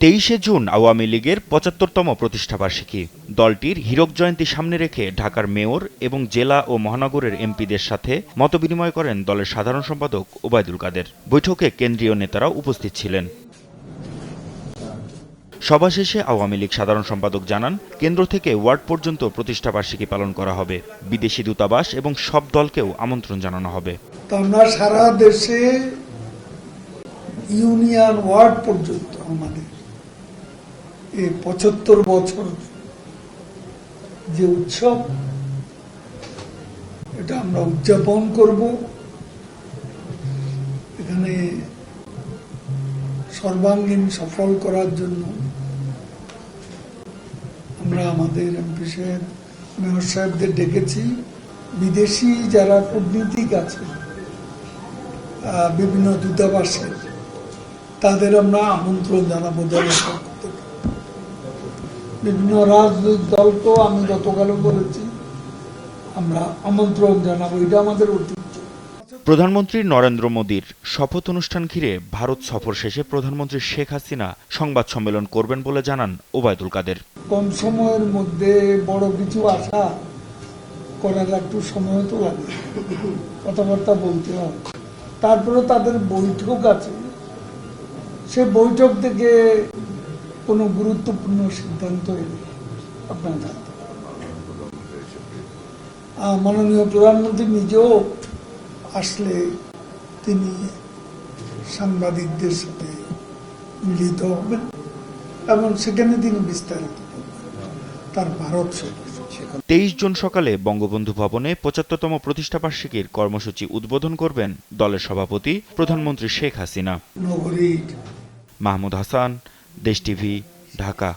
23শে June Awami লীগের ৭৫তম প্রতিষ্ঠাবার্ষিকী। দলটির হীরক জয়ন্তী সামনে রেখে ঢাকার মেয়র এবং জেলা ও মহানগরের এমপিদের সাথে মতবিনিময় করেন দলের সাধারণ সম্পাদক ওবায়দুল কাদের। বৈঠকে কেন্দ্রীয় নেতারাও উপস্থিত ছিলেন। সভা শেষে আওয়ামী লীগ সাধারণ সম্পাদক জানান, কেন্দ্র থেকে ওয়ার্ড পর্যন্ত প্রতিষ্ঠাবার্ষিকী পালন করা হবে। বিদেশি দূতাবাস এবং সব দলকেও আমন্ত্রণ জানানো হবে। আমরা সারা দেশে ইউনিয়ন ওয়ার্ড পর্যন্ত আমাদের এই ৭৫ বছর যে উৎসব, এটা আমরা উদযাপন করব। এখানে সর্বাঙ্গীন সফল করার জন্য আমরা আমাদের এমপি সাহেব, মেয়র সাহেবদের ডেকেছি। বিদেশি যারা কূটনীতিক আছে বিভিন্ন দূতাবাসের, তাদের আমরা আমন্ত্রণ জানাবো দলের পক্ষ থেকে। বিভিন্ন রাজনৈতিক দলকেও আমি গতকালও বলেছি আমরা আমন্ত্রণ জানাবো, এটা আমাদের ঐতিহ্য। প্রধানমন্ত্রী নরেন্দ্র মোদীর শপথ অনুষ্ঠান ঘিরে ভারত সফর শেষে প্রধানমন্ত্রী শেখ হাসিনা সংবাদ সম্মেলন করবেন বলে জানান ওবায়দুল কাদের। কম সময়ের মধ্যে বড় কিছু আশা করার একটু সময় তো লাগে, কথাবার্তা বলতে হয়। তারপরে তাদের বৈঠক আছে, সে বৈঠক থেকে কোনো গুরুত্বপূর্ণ সিদ্ধান্ত এলে আপনার জানতে মাননীয় প্রধানমন্ত্রী নিজেও আসলে তিনি সাংবাদিকদের সাথে মিলিত হবেন এবং সেখানে তিনি বিস্তারিত তার ভারত সফর। 23 জুন সকালে বঙ্গবন্ধু ভবনে ৭৫তম প্রতিষ্ঠাবার্ষিকীর কর্মসূচি উদ্বোধন করবেন দলের সভাপতি প্রধানমন্ত্রী শেখ হাসিনা। মাহমুদ হাসান, দেশ টিভি, ঢাকা।